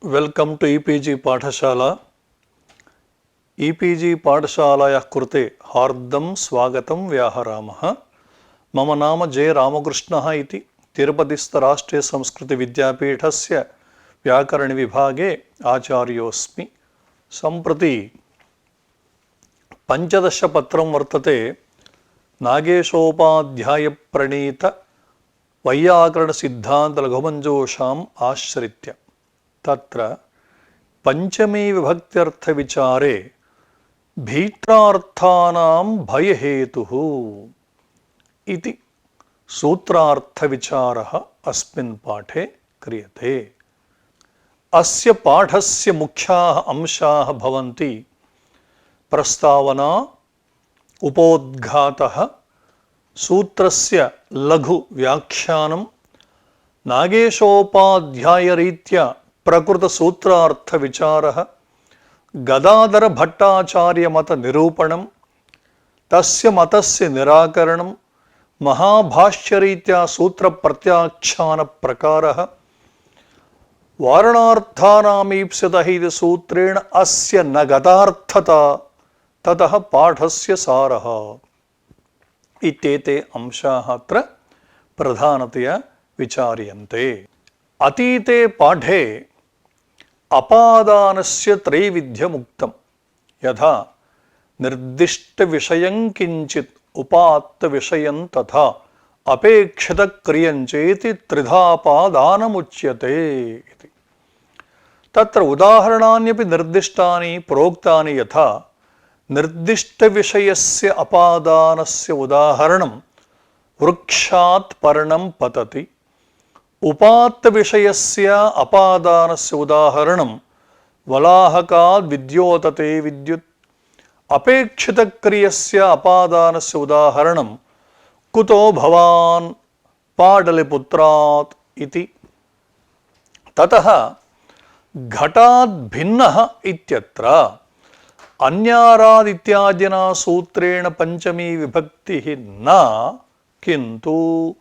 Welcome to e-PG पाठशाला। E-PG पाठशालायाः कृते हार्दं स्वागतं व्याहरामः। मम नाम जे रामकृष्णः इति तिरुपतिस्थ राष्ट्रीय संस्कृत विद्यापीठस्य व्याकरण विभागे आचार्योऽस्मि। सम्प्रति पंचदश पत्रं वर्तते नागेशोपाध्याय प्रणीत वैयाकरण सिद्धान्त लघुमञ्जूषाम् आश्रित्य तत्र पंचमी विभक्त्यर्थ विचारे भीत्रार्थानां भयहेतुः इति सूत्रार्थ विचारः अस्मिन् पाठे क्रियते। अस्य पाठस्य मुख्याः अंशाः भवन्ति प्रस्तावना, उपोद्घातः, सूत्रस्य लघु व्याख्यानं, नागेशोपाध्यायरीत्या प्रकृत सूत्रार्थ विचारः, गदाधर भट्टाचार्य मत निरूपणं, तस्य मतस्य निराकरणं, महाभाष्यरीत्या सूत्र प्रत्याख्यान प्रकारः, वारणार्थानामीप्सितः इति सूत्रेण अस्य न गतार्थता ततः पाठस्य सारः इत्येते अंशाः अत्र प्रधानतया विचार्यन्ते। अतीते पाठे अपादानस्य त्रैविध्यमुक्तं। यथा निर्दिष्टविषयं किञ्चित् उपात्तविषयं तथा अपेक्षितक्रियञ्चेति त्रिधापादानमुच्यते इति। तत्र उदाहरणान्यपि निर्दिष्टानि प्रोक्तानि। यथा निर्दिष्टविषयस्य अपादानस्य उदाहरणं वृक्षात् पर्णं पतति, उपात्तविषयस्य अपादानस्य उदाहरणं वलाहकात् विद्योतते विद्युत्, अपेक्षितक्रियस्य अपादानस्य उदाहरणं कुतो भवान् पाटलिपुत्रात् इति। ततः घटात् भिन्नः इत्यत्र अन्याराद् इत्यादिना सूत्रेण पंचमी विभक्तिः न, किन्तु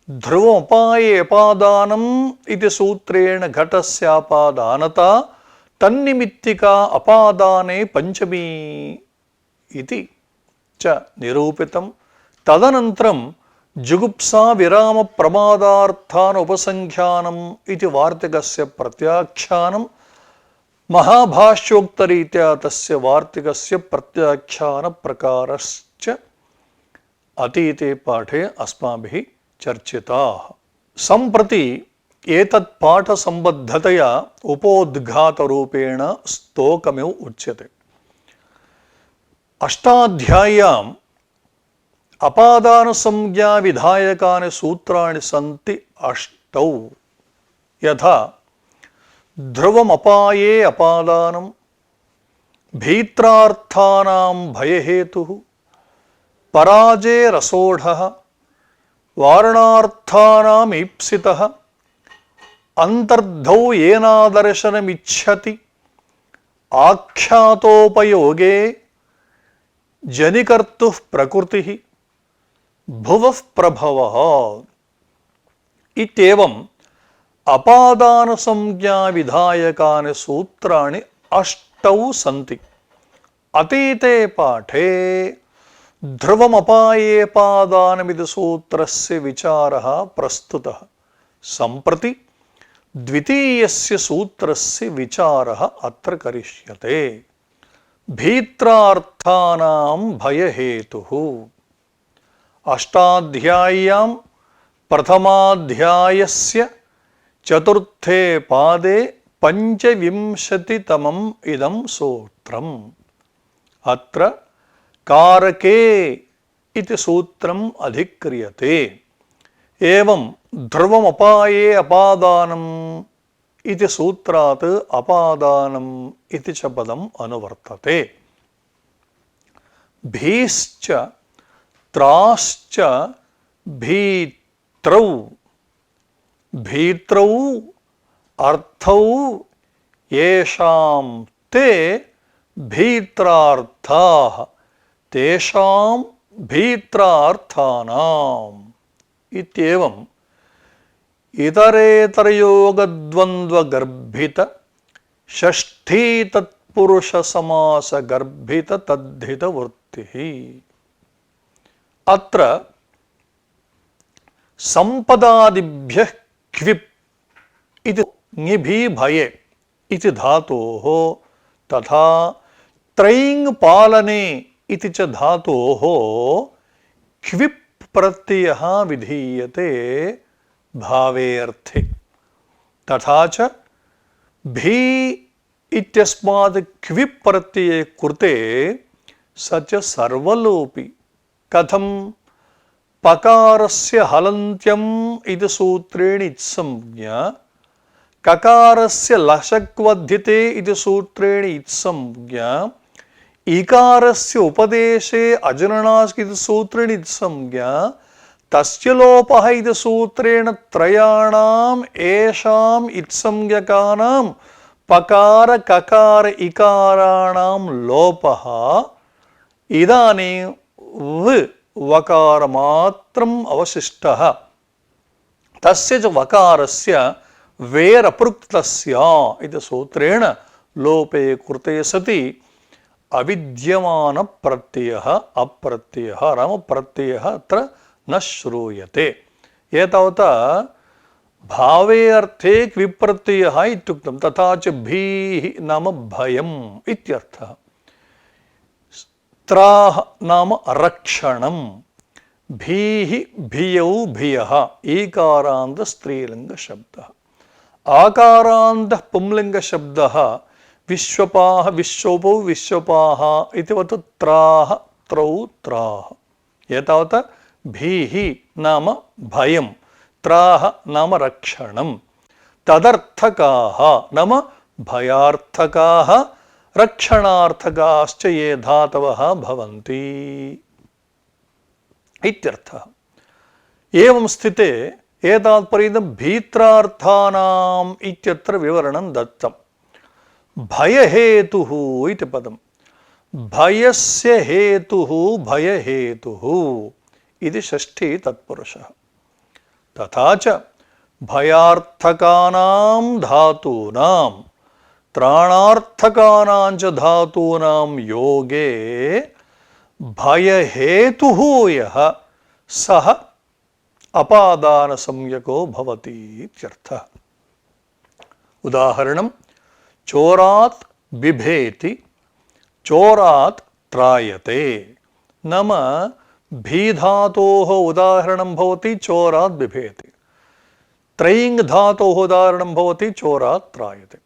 ध्रुवोपाये अपादानम् इति सूत्रेण घटस्यापादानता तन्निमित्तिका अपादाने पंचमी इति च निरूपितं। तदनन्तरं जुगुप्सा विराम प्रमादार्थान् उपसंख्यानम् इति वार्तिकस्य प्रत्याख्यानं, महाभाष्योक्तरीत्या तस्य वार्तिकस्य प्रत्याख्यान प्रकारश्च अतीते पाठे अस्माभिः चर्चिताः। सम्प्रति एतत् पाठसम्बद्धतया उपोद्घातरूपेण स्तोकमिव उच्यते। अष्टाध्याय्याम् अपादानसंज्ञा विधायकानि सूत्राणि सन्ति अष्टौ। यथा ध्रुवमपाये अपादानं, भीत्रार्थानां भयहेतुः, पराजे रसोढः, वारणार्थानाम् ईप्सितः, अंतर्धौ येनादर्शनमिच्छति, आख्यातोपयोगे, जनिकर्तुः प्रकृतिः, भुवः प्रभवः इत्येवं अपादान संज्ञा विधायकानि सूत्राणि अष्टौ सन्ति। अतीते पाठे ध्रुवमपायेपादानमिति सूत्रस्य विचारः प्रस्तुतः। सम्प्रति द्वितीयस्य सूत्रस्य विचारः अत्र करिष्यते। भीत्रार्थानां भयहेतुः। अष्टाध्याय्यां प्रथमाध्यायस्य चतुर्थे पादे पंचविंशतितमम् इदं सूत्रम्। अत्र कारके इति सूत्रम् अधिक्रियते। एवं ध्रुवमपाये अपादानम् इति सूत्रात् अपादानम् इति च पदम् अनुवर्तते। भीश्च त्राश्च भीत्रौ, भीत्रौ अर्थौ येषां ते भीत्रार्थाः तेषां भीत्रार्थानाम् इत्येवम् इतरेतरयोगद्वन्द्वगर्भित షష్ఠీ తత్పురుష సమాస గర్భిత తద్ధిత వృత్తి. అత్ర సంపదాదిభ్యః క్విప్ ఇది ङिभि भये इति धातोः तथा त्रयिङ् पालने इति च धातोः क्विप् प्रत्ययः विधीयते भावे अर्थे. तथा च भी इत्यस्मात् क्विप् प्रत्यये कृते स च सर्वलोपि. कथं पकारस्य हलन्त्यम् इति सूत्रेण इत्संज्ञा ककारस्य लशक्वद्धिते इति सूत्रेण इत्संज्ञा इकारस्य उपदेशे अजननास्क इति सूत्रेण इत्संज्ञा तस्य लोपः इति सूत्रेण त्रयाणाम् येषाम् इत्संज्ञकानां पकार ककार इकाराणां लोपः इदानीं वकारमात्रम् अवशिष्टः. तस्य च वकारस्य वेरपृक्तस्य इति सूत्रेण लोपे कृते सति अविद्यमान प्रत्ययः अप्रत्ययः नाम प्रत्ययः अत्र न श्रूयते. एतावता भावे अर्थे क्विप्रत्ययः इत्युक्तं. तथा च भीः नाम भयम् इत्यर्थः. त्राः नाम रक्षणम्. भीः भियौ भियः ईकारान्त स्त्रीलिङ्ग शब्दः. आकारान्तः पुंलिङ्ग शब्दः विश्वपाः विश्वपौ विश्वपाः इतिवत् त्राः त्रौ त्राः. एतावता भीः नाम भयं, त्राः नाम रक्षणं. तदर्थकाः नाम भयार्थकाः रक्षणार्थकाश्च ये धातवः भवन्ति इत्यर्थः. एवं स्थिते एतावत्पर्यन्तं भीत्रार्थानाम् इत्यत्र विवरणं दत्तं. भयहेतुः इति पदं. भयस्य हेतुः भयहेतुः इति षष्ठी तत्पुरुषः. तथा च भयार्थकानां धातूनां त्राणार्थकानां च धातूनां योगे भयहेतुः यः सः अपादान संज्ञको भवति इत्यर्थः. उदाहरणं चोरात् बिभेति चोरात् त्रायते. नाम भीधातोः उदाहरणं भवति चोरात् बिभेति. त्रयिङ् धातोः उदाहरणं भवति चोरात् त्रायते.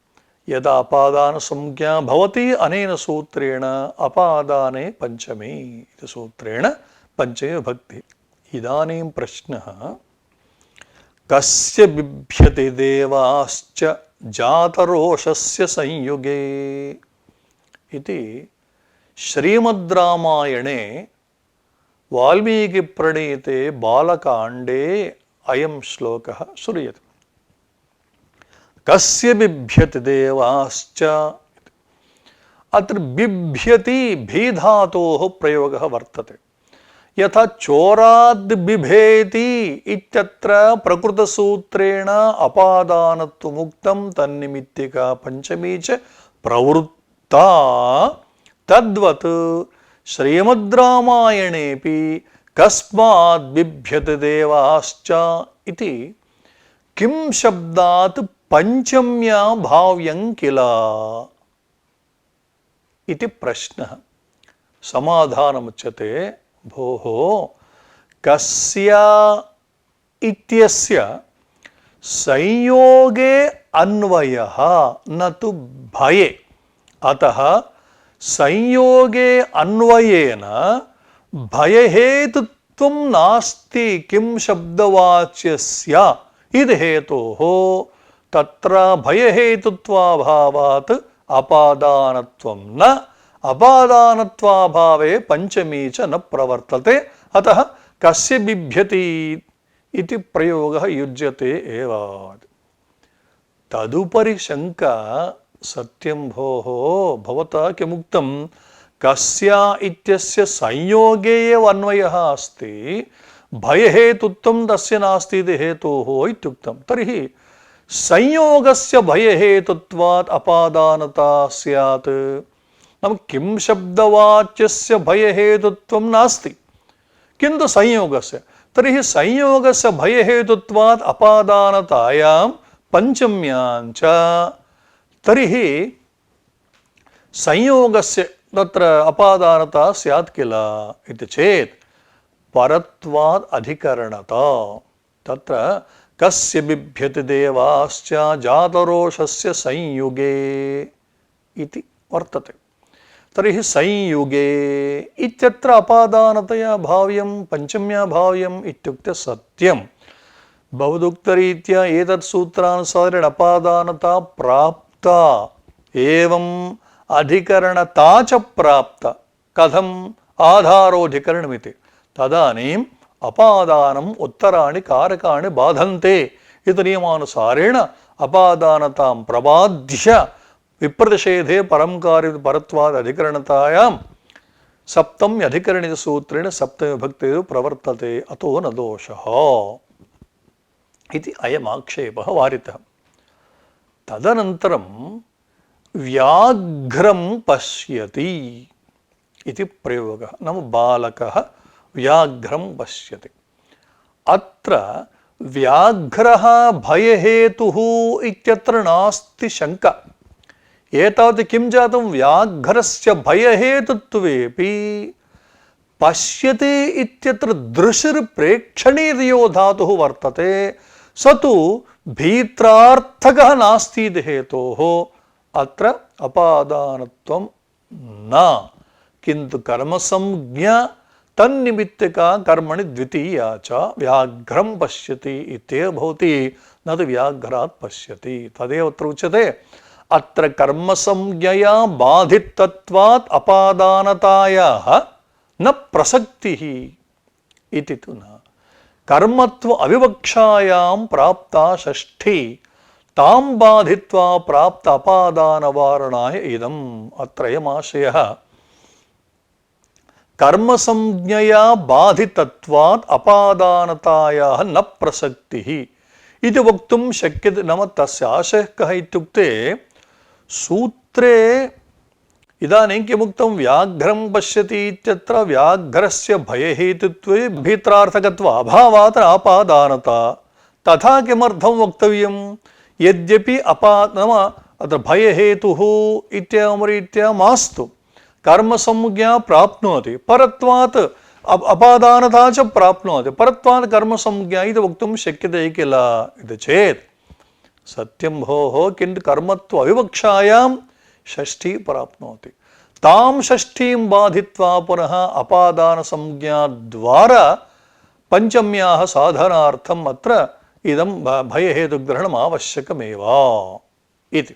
यदा अपादान संज्ञा भवति अनेन सूत्रेण अपादाने पंचमी इति सूत्रेण पंचमी विभक्ति. इदानीं प्रश्नः कस्य बिभ्यति देवाश्च जातरोषस्य संयुगे इति श्रीमद्रामायणे वाल्मीकिप्रणीते बालकाण्डे अयं श्लोकः श्रूयते. कस्य बिभ्यति देवाश्च. अत्र बिभ्यति भीधातोः प्रयोगः वर्तते. यथा चोराद् बिभेति इत्यत्र प्रकृतसूत्रेण अपादानत्वमुक्तं तन्निमित्तिका पंचमी च प्रवृत्ता. तद्वत् श्रीमद्रामायणेपि कस्माद् बिभ्यति देवाश्च इति किं शब्दात् पंचम्या भाव्यं किल इति प्रश्नः. समाधानमुच्यते. भोः कस्य इत्यस्य संयोगे अन्वयः न तु भये. अतः संयोगे अन्वयेन भयहेतुत्वं नास्ति किं शब्दवाच्यस्य इति हेतोः. तत्र भयहेतुत्वाभावात् अपादानत्वं न अपादानत्वाभावे पंचमी च न प्रवर्तते. अतः कस्य बिभ्यति इति प्रयोगः युज्यते एव. तदुपरि शङ्का. सत्यं भोः भवता किमुक्तं कस्य इत्यस्य संयोगे एव अन्वयः अस्ति भयहेतुत्वं तस्य नास्ति इति हेतोः इत्युक्तं. तर्हि संयोगस्य भयहेतुत्वात् अपादानता स्यात्। नाम किं शब्दवाच्यस्य भयहेतुत्वं नास्ति किन्तु संयोगस्य, तर्हि संयोगस्य भयहेतुत्वात् अपादानतायां पंचम्यां च तर्हि संयोगस्य तत्र अपादानता स्यात् किल इति चेत् परत्वात् अधिकरणता। तत्र कस्य बिभ्यति देवाश्च जातरोषस्य संयुगे इति वर्तते। तर्हि संयुगे इत्यत्र अपादानतया भाव्यं पंचम्या भाव्यम् इत्युक्ते सत्यं। बहुदुक्तरीत्या एतत् सूत्रानुसारेण अपादानता प्राप्ता एवं अधिकरणता च प्राप्ता। कथम्? आधारोऽधिकरणमिति। तदानीम् अपादानम् उत्तराणि कारकाणि बाधन्ते इति नियमानुसारेण अपादानतां प्रबाध्य विप्रतिषेधे परं कार्य परत्वाद् अधिकरणतायां सप्तम्य अधिकरणित सूत्रेण सप्तमी विभक्तिः प्रवर्तते, अतो न दोषः इति अयमाक्षेपः वारितः। तदनन्तरं व्याघ्रं पश्यति इति प्रयोगः। नाम बालकः व्याघ्रं पश्यति। अत्र व्याघ्रः भयहेतुः इत्यत्र नास्ति शङ्का। एतावत् किं जातं? व्याघ्रस्य भयहेतुत्वेपि पश्यति इत्यत्र दृशिर्प्रेक्षणीयो धातुः वर्तते, स तु भीत्रार्थकः नास्ति इति हेतोः अत्र अपादानत्वं न, किन्तु कर्मसंज्ञा तन्निमित्तिका कर्मणि द्वितीया च व्याघ्रं पश्यति इत्येव भवति, न तु व्याघ्रात् पश्यति। तदेव अत्र उच्यते। अत्र कर्मसंज्ञया बाधितत्वात् अपादानतायाः न प्रसक्तिः इति तु न। कर्मत्व अविवक्षायां प्राप्ता षष्ठी तां बाधित्वा प्राप्त अपादानवारणाय इदम्। अत्रयमाशयः कर्मसंज्ञया बाधितत्वात् अपादानतायाः न प्रसक्तिः इति वक्तुं शक्यते। नाम तस्य आशयः कः इत्युक्ते सूत्रे इदानीं किमुक्तं? व्याघ्रं पश्यति इत्यत्र व्याघ्रस्य भयहेतुत्वे भीत्रार्थकत्व अभावात् आपादानता। तथा किमर्थं वक्तव्यं? यद्यपि नाम अत्र भयहेतुः इत्येवं मास्तु, कर्मसंज्ञा प्राप्नोति, परत्वात् अपादानता च प्राप्नोति, परत्वात् कर्मसंज्ञा इति वक्तुं शक्यते किल इति चेत् सत्यं भोः, किन्तु कर्मत्व अविवक्षायां षष्ठी प्राप्नोति। तां षष्ठीं बाधित्वा पुनः अपादानसंज्ञाद्वारा पंचम्याः साधनार्थम् अत्र इदं भयहेतुग्रहणम् आवश्यकमेव इति।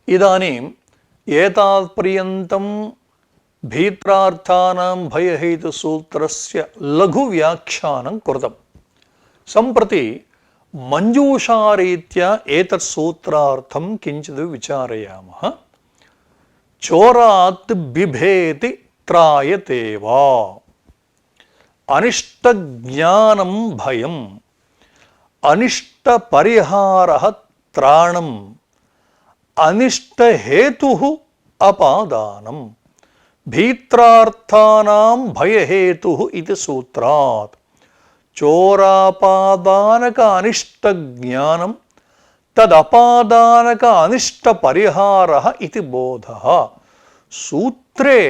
इदानीम् एतावत्पर्यन्तं भीत्रार्थानां भयहेतुसूत्रस्य लघुव्याख्यानं कृतं। सम्प्रति मञ्जूषारीत्या एतत् सूत्रार्थं किञ्चित् विचारयामः। चोरात् बिभेति त्रायते वा? अनिष्टज्ञानं भयम्, अनिष्टपरिहारः त्राणम्, अनिष्टहेतुः अपादानम्। भीत्रार्थानां भयहेतुः इति सूत्रात् चोरापादानक अनिष्टज्ञानं तदपादानक अनिष्टपरिहारः इति बोधः। सूत्रे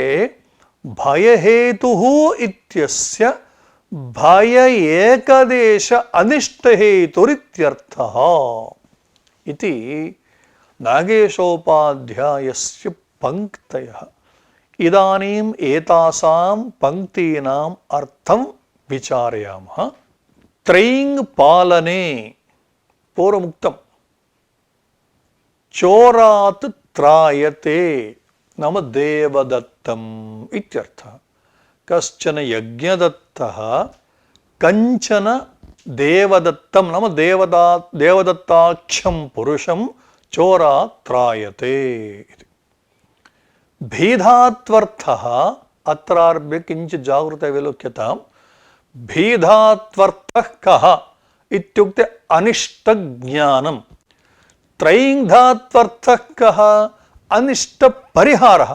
भयहेतुः इत्यस्य भय एकदेश अनिष्टहेतुरित्यर्थः इति नागेशोपाध्यायस्य पंक्तयः। इदानीम् एतासां पंक्तीनाम् अर्थं विचारयामः। त्रयीङ् पालने पूर्वमुक्तं चोरात् त्रायते नाम देवदत्तम् इत्यर्थः। कश्चन यज्ञदत्तः कंचन देवदत्तं नाम देवदत्ताख्यं पुरुषं चोरात् त्रायते इति। भेदात्वर्थः अत्रारभ्य किञ्चित् जागृते विलोक्यताम्। भेदात्वर्थः कः इत्युक्ते अनिष्टज्ञानं। त्रयीं धात्वर्थः कः अनिष्टपरिहारः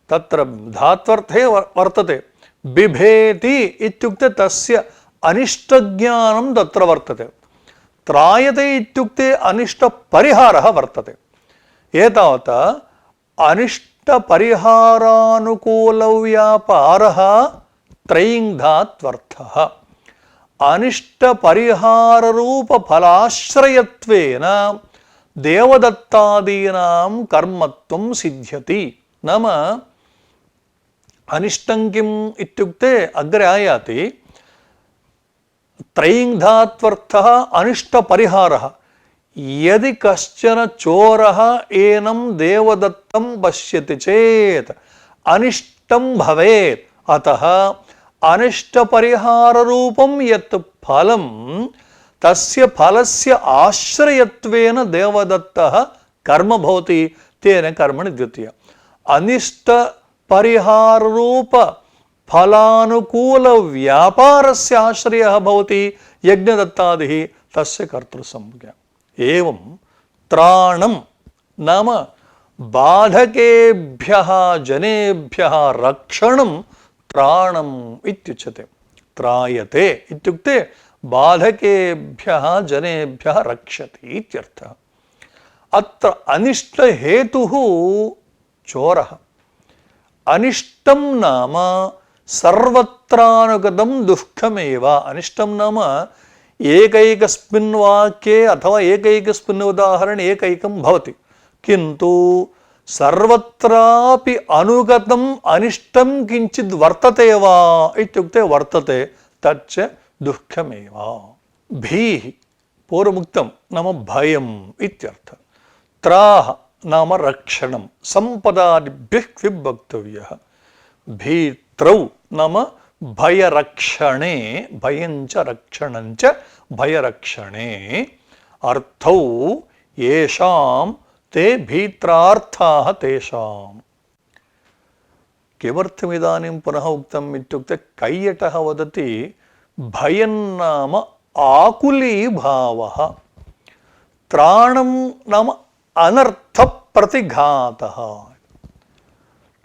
तत्र धात्वर्थे वर्तते बिभेति इत्युक्ते तस्य अनिष्टज्ञानं तत्र वर्तते त्रायते इत्युक्ते अनिष्टपरिहारः वर्तते एतावत् अनिष्टपरिहारानुकूलव्यापारः त्रयीं धात्वर्थः अनिष्टपरिहाररूपफलाश्रयत्वेन देवदत्तादीनां कर्मत्वं सिद्ध्यति नाम अनिष्टं किम् इत्युक्ते अग्रे आयाति त्रयीं धात्वर्थः अनिष्टपरिहारः यदि कश्चन चोरः एनं देवदत्तं पश्यति चेत् अनिष्टं भवेत् अतः अनिष्टपरिहाररूपं यत् फलं तस्य फलस्य आश्रयत्वेन देवदत्तः कर्म भवति तेन कर्मणि द्वितीय अनिष्टपरिहाररूप फलानुकूलव्यापारस्य आश्रयः भवति यज्ञदत्तादिः तस्य कर्तृसंज्ञा एवं त्राणं नाम बाधकेभ्यः जनेभ्यः रक्षणं त्राणम् इत्युच्यते त्रायते इत्युक्ते बाधकेभ्यः जनेभ्यः रक्षति इत्यर्थः अत्र अनिष्टहेतुः चोरः अनिष्टं नाम सर्वत्रानुगतं दुःखमेव अनिष्टं नाम एकैकस्मिन् वाक्ये अथवा एकैकस्मिन् उदाहरणे एकैकं भवति किन्तु सर्वत्रापि अनुगतम् अनिष्टं किञ्चित् वर्तते वा इत्युक्ते वर्तते तच्च दुःखमेव भीः पूर्वमुक्तं नाम भयम् इत्यर्थः त्राः नाम रक्षणं सम्पदादिभ्यः विभक्तव्यः भीत्रौ नाम भयरक्षणे भयञ्च रक्षणञ्च भयरक्षणे अर्थौ येषां ते भीत्रार्थाः तेषाम् किमर्थमिदानीं पुनः उक्तम् इत्युक्ते कैयटः वदति भयं नाम आकुलीभावः त्राणं नाम अनर्थप्रतिघातः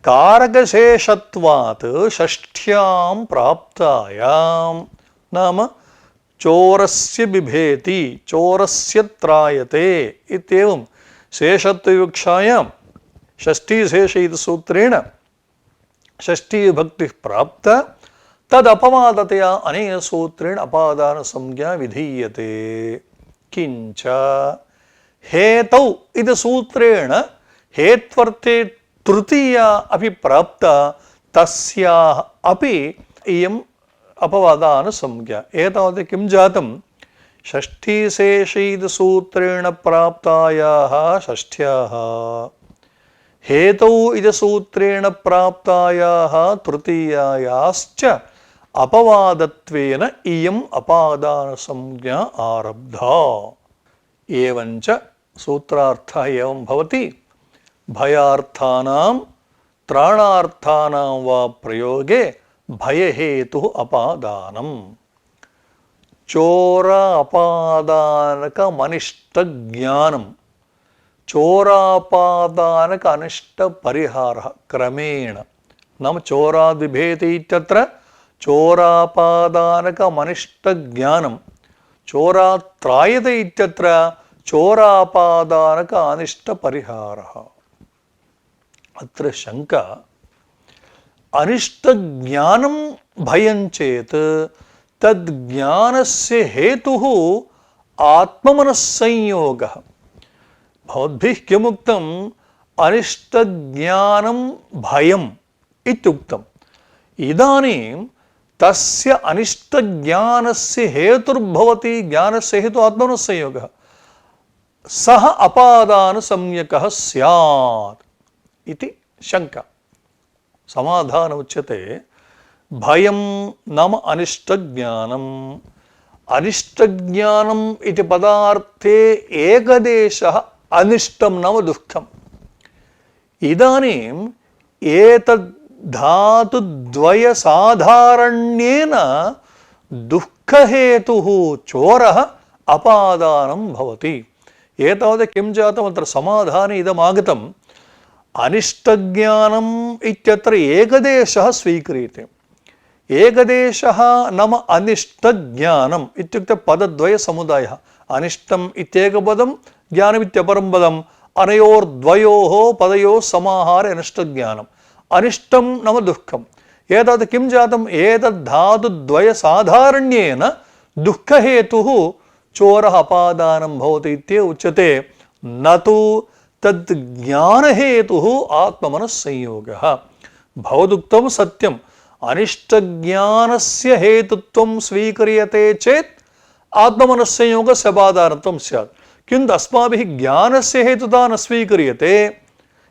कारकशेषत्वात् षष्ठ्यां प्राप्तायां नाम चोरस्य बिभेति चोरस्य त्रायते इत्येवं शेषत्वविवक्षायां षष्ठीशेष इति सूत्रेण षष्ठीविभक्तिः प्राप्ता तदपवादतया अनेन सूत्रेण अपादानसंज्ञा विधीयते किञ्च हेतौ इति सूत्रेण हेत्वर्थे तृतीया अपि प्राप्ता तस्याः अपि इयम् अपवादानुसंज्ञा एतावत् किं जातं षष्ठीशेषैः सूत्रेण प्राप्तायाः षष्ठ्याः हेतौ इति सूत्रेण प्राप्तायाः तृतीयायाश्च अपवादत्वेन इयम् अपादानसंज्ञा आरब्धा एवञ्च सूत्रार्थः एवं भवति भयार्थानां त्राणार्थानां वा प्रयोगे भयहेतुः अपादानम् चोर अपादानकमनिष्टज्ञानं चोरापादानक अनिष्टपरिहारः क्रमेण नाम चोराद्विभेति इत्यत्र चोरापादानकमनिष्टज्ञानं चोरात्रायते इत्यत्र चोरापादानक अनिष्टपरिहारः अत्र शङ्का अनिष्टज्ञानं भयं चेत् तद्ज्ञानस्य हेतुः आत्ममनस्संयोगः भवद्भिः किमुक्तम् अनिष्टज्ञानं भयम् इत्युक्तम् इदानीं तस्य अनिष्टज्ञानस्य हेतुर्भवति ज्ञानस्य हेतु आत्मनस्संयोगः सः अपादानसंज्ञकः स्यात् इति शङ्का समाधानम् उच्यते भयं नाम अनिष्टज्ञानम् अनिष्टज्ञानम् इति पदार्थे एकदेशः अनिष्टं नाम दुःखम् इदानीम् एतद् धातुद्वयसाधारण्येन दुःखहेतुः चोरः अपादानं भवति एतावत् किं जातम् अत्र समाधाने इदमागतम् अनिष्टज्ञानम् इत्यत्र एकदेशः स्वीक्रियते। एकदेशः नाम अनिष्टज्ञानम् इत्युक्ते पदद्वयसमुदायः। अनिष्टम् इत्येकपदं ज्ञानमित्यपरं पदम् अनयोर्द्वयोः पदयोः समाहारे अनिष्टज्ञानम्। अनिष्टं नाम दुःखम्। एतत् किं जातम् एतद्धातुद्वयसाधारण्येन दुःखहेतुः चोरः अपादानं भवति इत्येव उच्यते, न तु तद् ज्ञानहेतुः आत्ममनस्संयोगः। भवदुक्तं सत्यम्, अनिष्टज्ञानस्य हेतुत्वं स्वीक्रियते चेत् आत्ममनस्संयोगस्य अपादानत्वं स्यात्। किन्तु अस्माभिः ज्ञानस्य हेतुता न स्वीक्रियते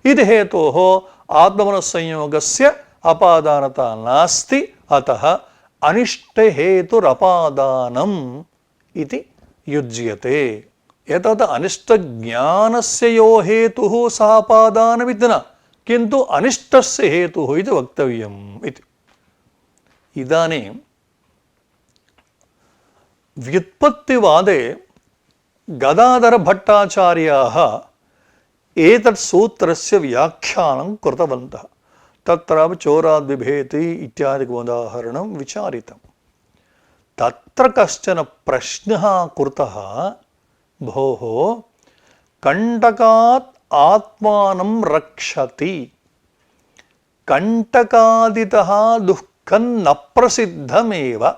इति हेतोः आत्ममनस्संयोगस्य अपादानता नास्ति। अतः अनिष्टहेतुरपादानम् इति युज्यते। एतत् अनिष्टज्ञानस्य यो हेतुः सः अपादानमिति न, किन्तु अनिष्टस्य हेतुः इति वक्तव्यम् इति। इदानीं व्युत्पत्तिवादे गदाधरभट्टाचार्याः एतत् सूत्रस्य व्याख्यानं कृतवन्तः। तत्र चोराद्बिभेति इत्यादिकम् उदाहरणं विचारितम्। तत्र कश्चन प्रश्नः कृतः, भोः कण्टकात् आत्मानं रक्षति, कण्टकादितः दुःखं न प्रसिद्धमेव,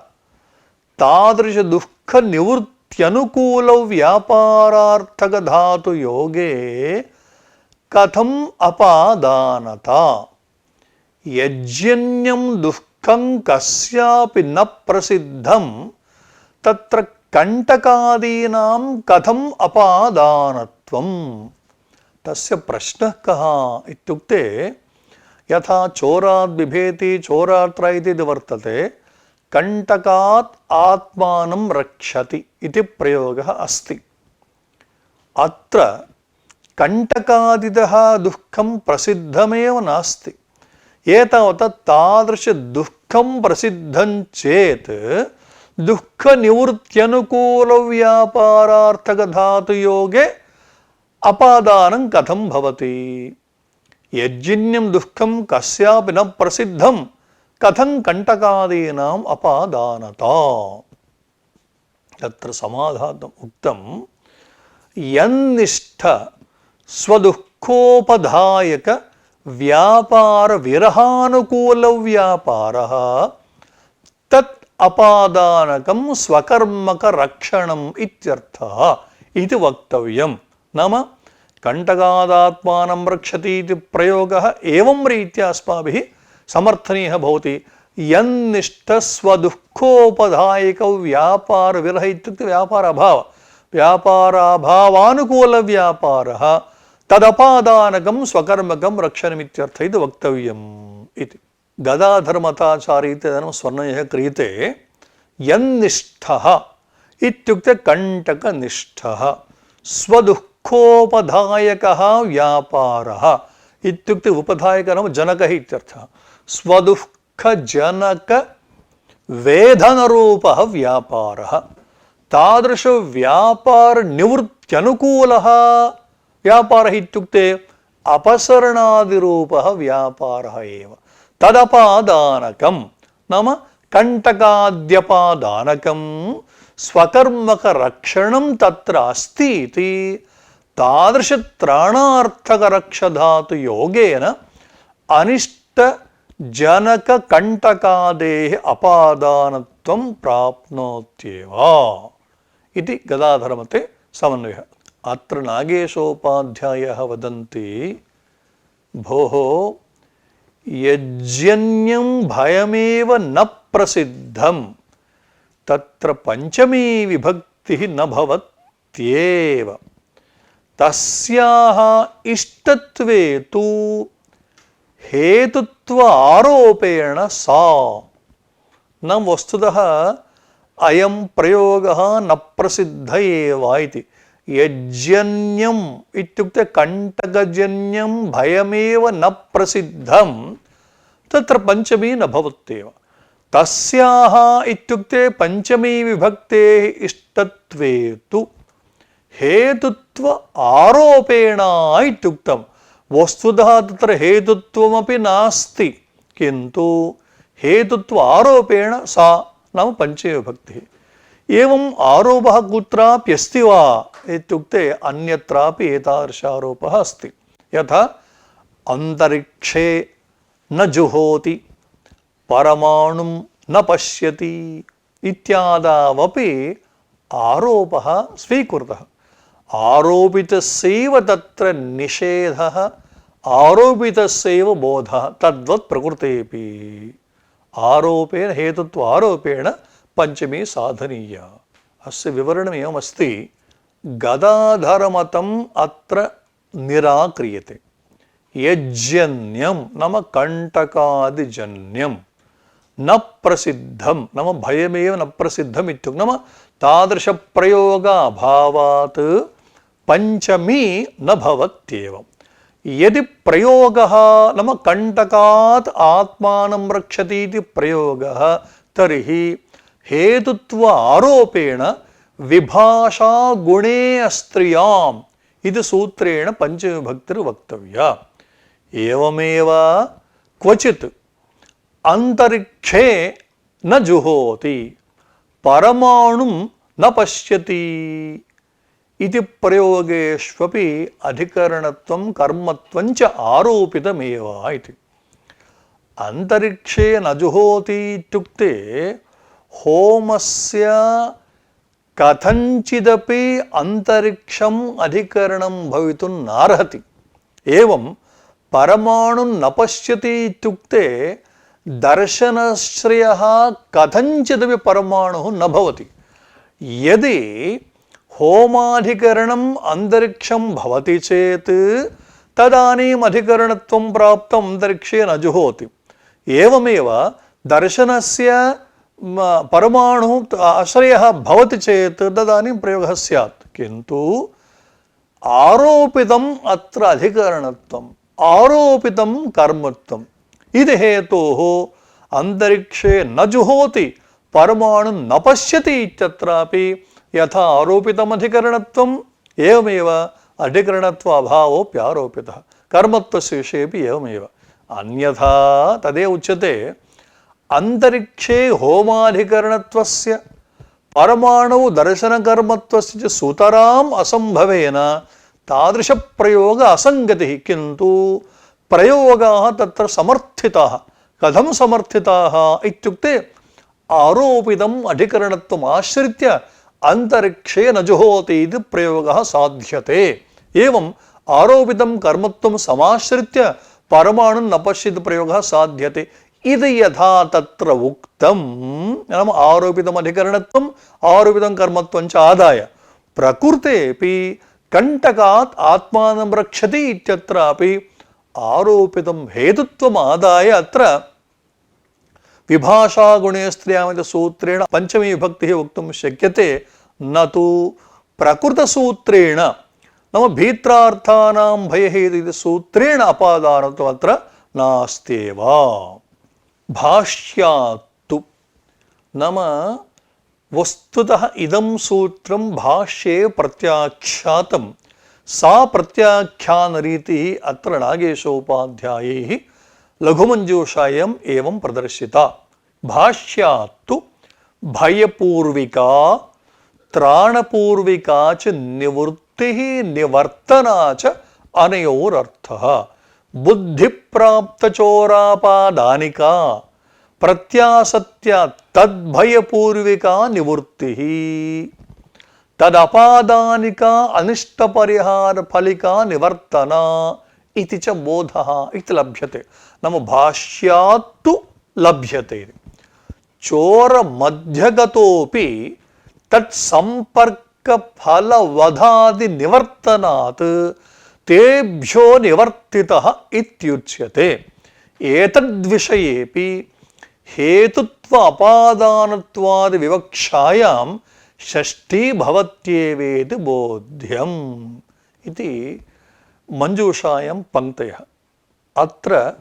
तादृशदुःखनिवृत्त्यनुकूलव्यापारार्थकधातुयोगे कथम् अपादानता? यज्जन्यं दुःखं कस्यापि न प्रसिद्धं तत्र कण्टकादीनां कथम् अपादानत्वम्? तस्य प्रश्नः कः इत्युक्ते, यथा चोरात् बिभेति चोरात्र इति वर्तते, कण्टकात् आत्मानं रक्षति इति प्रयोगः अस्ति। अत्र कण्टकादितः दुःखं प्रसिद्धमेव नास्ति। एतावत् तादृशदुःखं प्रसिद्धं चेत् दुःखनिवृत्त्यनुकूलव्यापारार्थकधातुयोगे अपादानं कथं भवति? यज्जन्यं दुःखं कस्यापि न प्रसिद्धं कथं कण्टकादीनाम् अपादानता? तत्र समाधानम् उक्तं, यन्निष्ठ स्वदुःखोपधायक व्यापार विरहानुकूल व्यापारः तत् अपादानकं स्वकर्मक रक्षणम् इत्यर्थः इति वक्तव्यं। नाम कण्टकादात्मानं रक्षति इति प्रयोगः एवं रीत्या अस्माभिः समर्थनीयः भवति। यन्निष्ठ स्वदुःखोपधायक व्यापार विरह इत्युक्ते व्यापाराभाव, व्यापाराभावानुकूलव्यापारः तदपादानकं स्वकर्मकं रक्षणमित्यर्थः इति वक्तव्यम् इति। गदाधरमताचार्य इत्यनेन स्वर्णयः क्रियते। यन्निष्ठः इत्युक्ते कण्टकनिष्ठः, स्वदुःखोपधायकः व्यापारः इत्युक्ते उपधायकः नाम जनकः इत्यर्थः। स्वदुःखजनकवेदनरूपः व्यापारः, तादृशव्यापारनिवृत्त्यनुकूलः व्यापारः इत्युक्ते अपसरणादिरूपः व्यापारः एव। तदपादानकं नाम कण्टकाद्यपादानकं स्वकर्मकरक्षणं तत्र अस्ति इति तादृशत्राणार्थकरक्षधातुयोगेन अनिष्टजनककण्टकादेः अपादानत्वं प्राप्नोत्येव इति गदाधरमते समन्वयः। अत्र नागेशोपाध्यायः वदन्ति, भोः यज्जन्यं भयमेव न प्रसिद्धं तत्र पंचमी विभक्तिः न भवत्येव, तस्याः इष्टत्वे तु हेतुत्व आरोपेण सा। न वस्तुतः अयं प्रयोगः न प्रसिद्ध एव इति। यज्जन्यम् इत्युक्ते कण्टकजन्यं भयमेव न प्रसिद्धं तत्र पंचमी न भवत्येव। तस्याः इत्युक्ते पंचमी विभक्तेः इष्टत्वे तु हेतुत्व आरोपेण इत्युक्तम्। वस्तुतः तत्र हेतुत्वमपि नास्ति, किन्तु हेतुत्व आरोपेण सा नाम पंचमीविभक्तिः। एवम् आरोपः कुत्राप्यस्ति वा इत्युक्ते अन्यत्रापि एतादृश आरोपः अस्ति। यथा अंतरिक्षे न जुहोति, परमाणुं न पश्यति इत्यादावपि आरोपः स्वीकृतः। आरोपितस्यैव तत्र निषेधः, आरोपितस्यैव बोधः, तद्वत् प्रकृतेऽपि आरोपेण हेतुत्व आरोपेण पंचमी साधनीया। अस्य विवरणमेवमस्ति। गदाधरमतम् अत्र निराक्रियते। यज्जन्यं नाम कंटकादिजन्यं, न प्रसिद्धं नाम भयमेव न प्रसिद्धम् इत्युक्ते नाम तादृश प्रयोगाभावात् पंचमी न भवत्येव। यदि प्रयोगः नाम कंटकात् आत्मानं रक्षति इति प्रयोगः, तर्हि हेतुत्व आरोपेण विभाषा गुणे अस्त्रियाम् इति सूत्रेण पंचमीविभक्तिर्वक्तव्या। एवमेव क्वचित् अंतरिक्षे न जुहोति, परमाणुं न पश्यति इति प्रयोगेष्वपि अधिकरणत्वं कर्मत्वं च आरोपितमेव इति। अंतरिक्षे न जुहोति इत्युक्ते होमस्य कथंचिदपि अंतरिक्षम् अधिकरणं भवितुं नार्हति। एवं परमाणुं न पश्यति इत्युक्ते दर्शनश्रयः कथंचिदपि परमाणुः न भवति। यदि होमाधिकरणम् अंतरिक्षं भवति चेत् तदानीम् अधिकरणत्वं प्राप्तं अंतरिक्षे न जुहोति। एवमेव दर्शनस्य परमाणु आश्रयः भवति चेत् तदानीं प्रयोगः स्यात्। किन्तु आरोपितम् अत्र अधिकरणत्वम्, आरोपितं कर्मत्वम् इति हेतोः अंतरिक्षे न जुहोति, परमाणु न पश्यति इत्यत्रापि यथा आरोपितम् अधिकरणत्वम् एवमेव अधिकरणत्व अभावोऽप्यारोपितः। कर्मत्वस्य विषयेपि एवमेव। अन्यथा तदेव उच्यते अंतरिक्षे होमाधिकरणत्वस्य परमाणु दर्शनकर्मत्वस्य च सुतराम् असंभवेन तादृश प्रयोग असंगतिः। किन्तु प्रयोगाः तत्र समर्थिताः। कथं समर्थिताः इत्युक्ते आरोपितम् अधिकरणत्वम् आश्रित्य अंतरिक्षे न जुहोति इति प्रयोगः साध्यते। एवम् आरोपितं कर्मत्वं समाश्रित्य परमाणुं न पश्यति प्रयोगः साध्यते। इति यथा तत्र उक्तं नाम आरोपितम् अधिकरणत्वम् आरोपितं कर्मत्वं च आदाय प्रकृतेऽपि कंटकात् आत्मानं रक्षति इत्यत्रापि आरोपितं हेतुत्वम् आदाय अत्र विभाषा गुणे स्त्रियामिति सूत्रेण पंचमी विभक्तिः वक्तुं शक्यते। न तु प्रकृतसूत्रेण नाम भीत्रार्थानां भयहेतु इति सूत्रेण अपादानत्वम् अत्र नास्त्येव। भाष्यात्तु नाम वस्तुतः इदं सूत्रं भाष्ये प्रत्याख्यातं। सा प्रत्याख्यानरीतिः अत्र नागेशोपाध्यायैः लघुमञ्जूषायाम् एवं प्रदर्शिता। भाष्यात्तु भयपूर्विका त्राणपूर्विका च निवृत्तिः निवर्तना च अनयोरर्थः। बुद्धिप्राप्तचोरापादानिका प्रत्यासत्या तद्भयपूर्विका निवृत्तिः, तदपादानिका अनिष्टपरिहार फलिका निवर्तना इति च बोधः इति लभ्यते। नाम भाष्यात्तु लभ्यते। चोर मध्यगतोपि तत्संपर्क फलवधादि निवर्तनात् तेभ्यो निवर्तितः इत्युच्यते। एतद्विषयेपि हेतुत्व अपादानत्वादि विवक्षायां षष्ठी भवत्येवेति बोध्यम् इति मंजूषायां पंक्तयः। अत्र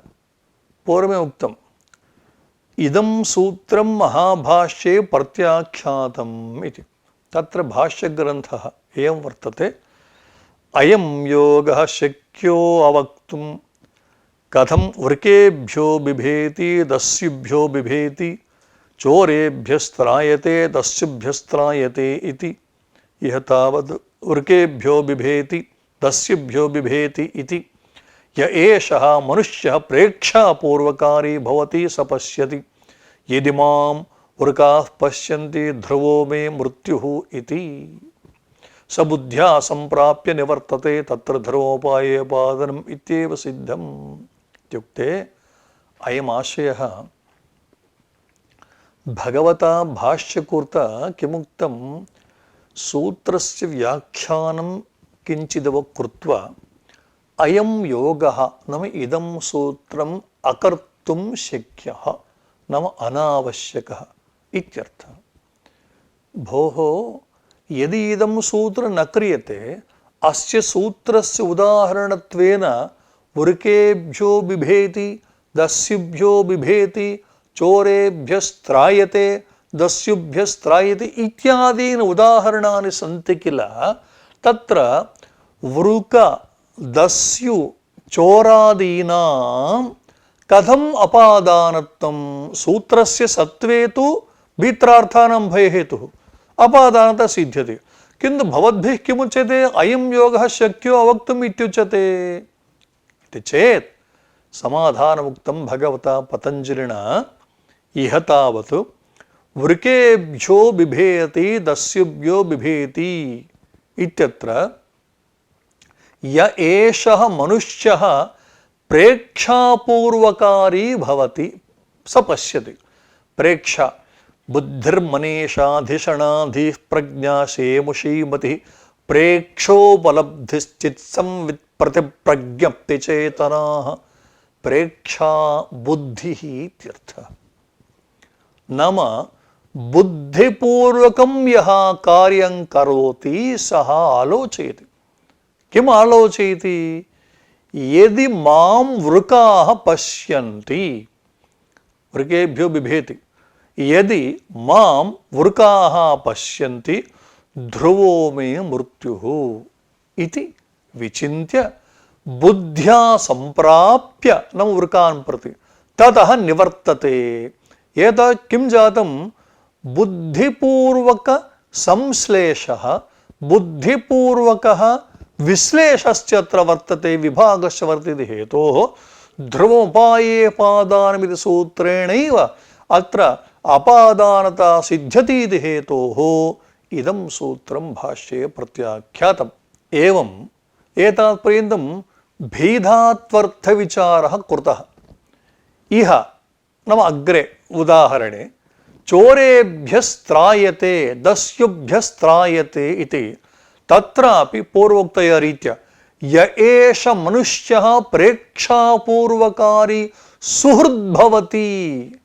पूर्वमे उक्तम् इदं सूत्रं महाभाष्ये प्रत्याख्यातम् इति। तत्र भाष्यग्रन्थः एवं वर्तते। अयं योगः शक्यो अवक्तुं कथं वृकेभ्यो बिभेति दस्युभ्यो बिभेति चोरेभ्यस्त्रायते दस्युभ्यस्त्रायते इति। यह तावद् वृकेभ्यो बिभेति दस्युभ्यो बिभेति इति। य एषः मनुष्यः प्रेक्षापूर्वकारी भवति स पश्यति। यदि मां वृकाः पश्यन्ति ध्रुवो मे मृत्युः इति। स बुद्ध्या सम्प्राप्य निवर्तते तत्र ध्रुवोपाये पादनम् इत्येव सिद्धम्। इत्युक्ते अयमाशयः भगवता भाष्यकृता किमुक्तं सूत्रस्य व्याख्यानं किञ्चिदव कृत्वा अयं योगः नाम इदं सूत्रम् अकर्तुं शक्यः नाम अनावश्यकः इत्यर्थः। भोः यदि इदं सूत्रं न क्रियते अस्य सूत्रस्य उदाहरणत्वेन वृकेभ्यो बिभेति दस्युभ्यो बिभेति चोरेभ्यस्त्रायते दस्युभ्यस्त्रायते इत्यादीनि उदाहरणानि सन्ति किल। तत्र वृक दस्यु चोरादीनां कथम् अपादानत्वं सूत्रस्य सत्त्वे तु भीत्रार्थानां भयहेतुः अपादानता सिद्ध्यते। किन्तु भवद्भिः किमुच्यते अयं योगः शक्यो अवक्तुम् इत्युच्यते इति चेत् समाधानमुक्तं भगवता पतञ्जलिना। इह तावत् वृकेभ्यो बिभेति दस्युभ्यो बिभेति इत्यत्र य एषः मनुष्यः प्रेक्षापूर्वकारी भवति स पश्यति। प्रेक्षा बुद्धिर्मनीषाधिषणाधिः प्रज्ञा शेमुषीमतिः प्रेक्षोपलब्धिश्चित्संवित् प्रतिप्रज्ञप्ति चेतनाः। प्रेक्षा बुद्धिः इत्यर्थः। नाम बुद्धिपूर्वकं यः कार्यं करोति सः आलोचयति। किम् आलोचयति? यदि मां वृकाः पश्यन्ति वृकेभ्यो बिभेति यदि मां वृकाः पश्यन्ति ध्रुवो मे मृत्युः इति विचिन्त्य बुद्ध्या सम्प्राप्य न वृकान् प्रति ततः निवर्तते। एतत् किं जातं? बुद्धिपूर्वक संश्लेषः बुद्धिपूर्वकः विश्लेषश्च अत्र वर्तते विभागश्च वर्तते। हेतोः ध्रुवोपाये पादानमिति सूत्रेणैव अत्र अपादानता सिद्ध्यति इति हेतोः इदं सूत्रं भाष्ये प्रत्याख्यातम्। एवम् एतावत्पर्यन्तं भेदात्वर्थविचारः कृतः। इह नाम अग्रे उदाहरणे चोरेभ्यस्त्रायते दस्युभ्यस्त्रायते इति तत्रापि पूर्वोक्तया रीत्या य एष मनुष्यः प्रेक्षापूर्वकारी सुहृद्भवति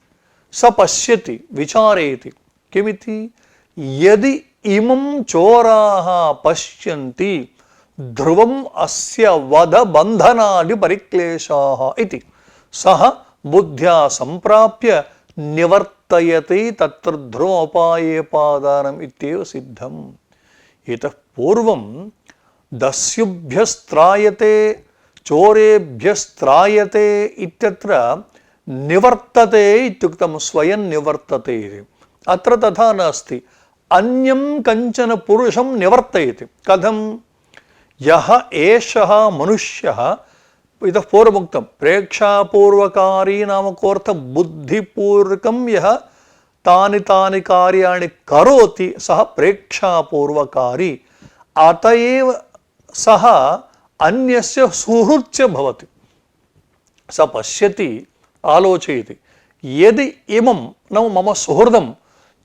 स पश्यति विचारयति। किमिति? यदि इमं चोराः पश्यन्ति ध्रुवम् अस्य वधबन्धनादि परिक्लेशाः इति सः बुद्ध्या सम्प्राप्य निवर्तयति तत्र ध्रुवोपाये पादानम् इत्येव सिद्धम्। इतः पूर्वं दस्युभ्यस्त्रायते चोरेभ्यस्त्रायते इत्यत्र निवर्तते इत्युक्तं स्वयं निवर्तते। अत्र तथा नास्ति। अन्यं कञ्चन पुरुषं निवर्तयति। कथं? यः एषः मनुष्यः इतः पूर्वमुक्तं प्रेक्षापूर्वकारी नाम कोऽर्थं? बुद्धिपूर्वकं यः तानि तानि कार्याणि करोति सः प्रेक्षापूर्वकारी। अत एव सः अन्यस्य सुहृत् च भवति। स पश्यति आलोचयति। यदि इमं नाम मम सुहृदं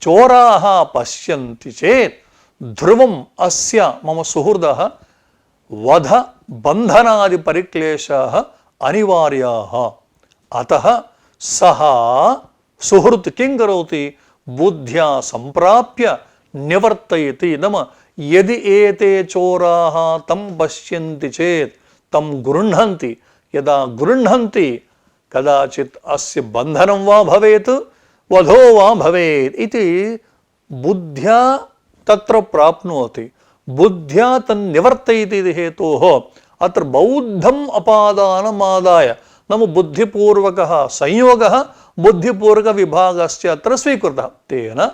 चोराः पश्यन्ति चेत् ध्रुवम् अस्य मम सुहृदः वध बन्धनादि परिक्लेशाः अनिवार्याः। अतः सः सुहृत् किं करोति? बुद्ध्या सम्प्राप्य निवर्तयति। नाम यदि एते चोराः तं पश्यन्ति चेत् तं गृह्णन्ति। यदा गृह्णन्ति कदाचित् अस्य बन्धनं वा भवेत् वधो वा भवेत् इति बुद्ध्या तत्र प्राप्नोति। बुद्ध्या तन्निवर्तयति इति हेतोः अत्र बौद्धम् अपादानमादाय नाम बुद्धिपूर्वकः संयोगः बुद्धिपूर्वकविभागश्च अत्र स्वीकृतः। तेन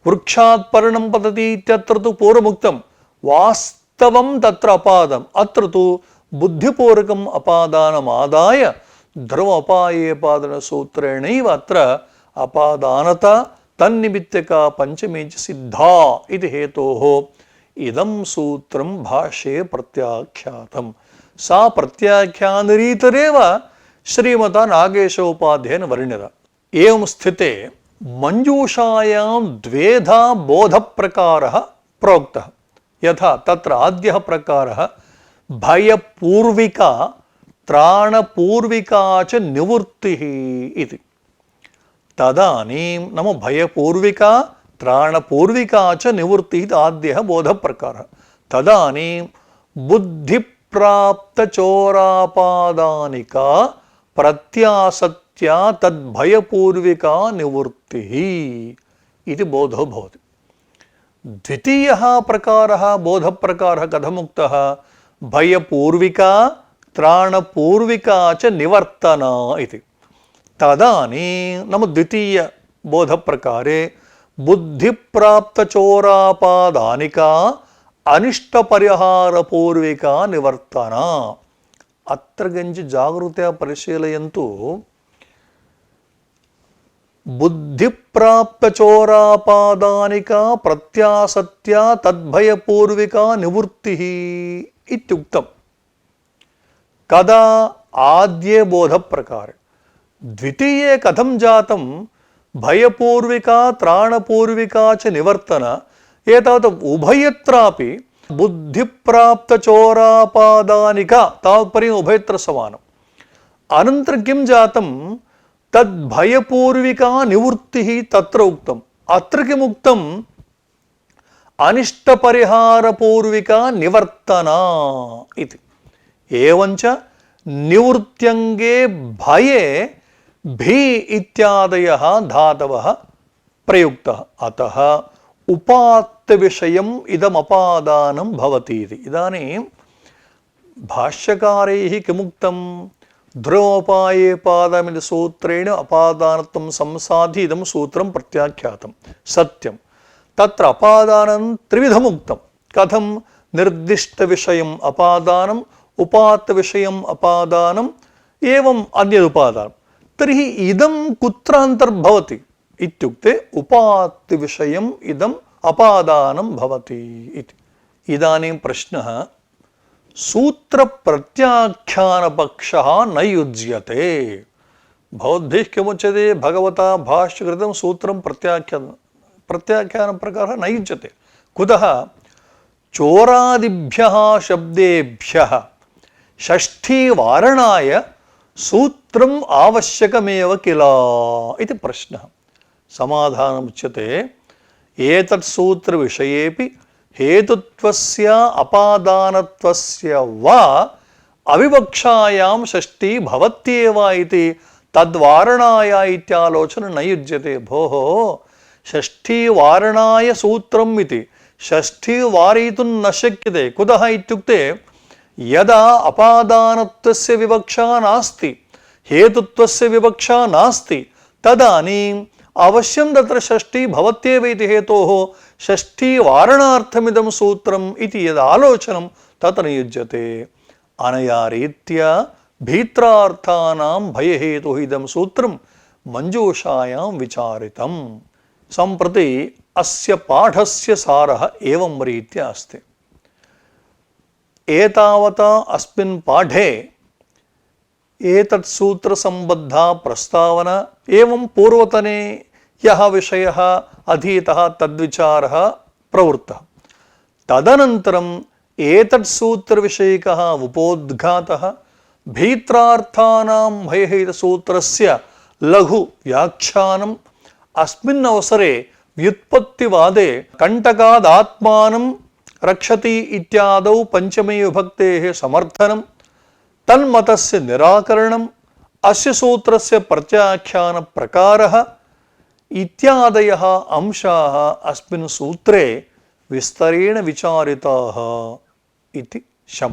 वृक्षात् पर्णं पतति इत्यत्र तु पूर्वमुक्तं वास्तवं तत्र अपादम्, अत्र तु बुद्धिपूर्वकम् अपादानमादाय ध्रुवोपायेपादनसूत्रेणैव अत्र अपादानता तन्निमित्तका पंचमी च सिद्धा इति हेतोः इदं सूत्रं भाष्ये प्रत्याख्यातम्। सा प्रत्याख्यानरीतिरेव श्रीमता नागेशोपाध्यायेन वर्णिता। एवं स्थिते मञ्जूषायां द्वेधा बोधप्रकारः प्रोक्तः। यथा तत्र आद्यः प्रकारः भयपूर्विका त्राणपूर्विका च निवृत्तिः इति। तदानीं नाम भयपूर्विका त्राणपूर्विका च निवृत्तिः आद्यः बोधप्रकारः। तदानीं बुद्धिप्राप्तचोरापादानिका प्रत्यासत्या तद्भयपूर्विका निवृत्तिः इति बोधो भवति। द्वितीयः प्रकारः बोधप्रकारः कथमुक्तः? भयपूर्विका त्राणपूर्विका च निवर्तना इति। तदानीं नाम द्वितीय बोधप्रकारे बुद्धिप्राप्तचोरापादानिका अनिष्टपरिहारपूर्विका निवर्तना। अत्र किञ्चित् जागृत्या परिशीलयन्तु। बुद्धिप्राप्तचोरापादानिका प्रत्यासत्या तद्भयपूर्विका निवृत्तिः इत्युक्तम्। कदा? आद्ये बोधप्रकारे। द्वितीये कथं जातं? भयपूर्विका त्राणपूर्विका च निवर्तन। एतावत् उभयत्रापि बुद्धिप्राप्तचोरापादानिका तावत्पर्यन्तम् उभयत्र समानम्। अनन्तरं किं जातं? तद्भयपूर्विका निवृत्तिः तत्र उक्तम्। अत्र किम् उक्तम्? अनिष्टपरिहारपूर्विका निवर्तना इति। एवञ्च निवृत्त्यङ्गे भये भी इत्यादयः धातवः प्रयुक्तः। अतः उपात्तविषयम् इदमपादानं भवति इति। इदानीं भाष्यकारैः किमुक्तं? ध्रुवोपायेपादमिति सूत्रेण अपादानत्वं संसाधि इदं सूत्रं प्रत्याख्यातं। सत्यं। तत्र अपादानं त्रिविधमुक्तं। कथं? निर्दिष्टविषयम् अपादानम्, उपात्तविषयम् अपादानम्, एवम् अन्यदुपादानं। तर्हि इदं कुत्र अन्तर्भवति इत्युक्ते उपात्तविषयम् इदम् अपादानं भवति इति। इदानीं प्रश्नः, सूत्रप्रत्याख्यानपक्षः न युज्यते। भवद्भिः किमुच्यते? भगवता भाष्यकृतं सूत्रं प्रत्याख्यानप्रकारः न युज्यते। कुतः? चोरादिभ्यः शब्देभ्यः षष्ठीवारणाय सूत्रम् आवश्यकमेव किल इति प्रश्नः। समाधानमुच्यते, एतत् सूत्रविषयेपि हेतुत्वस्य अपादानत्वस्य वा अविवक्षायां षष्ठी भवत्येव इति तद्वारणाय इत्यालोचना न युज्यते। भोः, षष्ठीवारणाय सूत्रम् इति षष्ठी वारयितुं न शक्यते। कुतः इत्युक्ते यदा अपादानत्वस्य विवक्षा नास्ति, हेतुत्वस्य विवक्षा नास्ति, तदानीम् अवश्यं तत्र षष्ठी भवत्येव इति हेतोः षष्ठीवारणार्थमिदं सूत्रम् इति यदालोचनं तत्र न युज्यते। अनया रीत्या भीत्रार्थानां भयहेतुः इदं सूत्रं मञ्जूषायां विचारितम्। सम्प्रति अस्य पाठस्य सारः एवं रीत्या अस्ति। एतावता अस्मिन् पाठे एतत् सूत्रसम्बद्धा प्रस्तावना एवं पूर्वतने यः विषयः अधीतः तद्विचारः प्रवृत्तः। तदनन्तरम् एतत् सूत्रविषयकः उपोद्घातः, भीत्रार्थानां भयहेतुसूत्रस्य लघु व्याख्यानम्, अस्मिन् अवसरे व्युत्पत्तिवादे कण्टकादात्मानं रक्षति इत्यादौ पंचमी विभक्तेः समर्थनं, तन्मतस्य निराकरणम्, अस्य सूत्रस्य प्रत्याख्यान प्रकारः इत्यादयः अंशाः अस्मिन् सूत्रे విస్తరేణ విచారితాః ఇతి శం.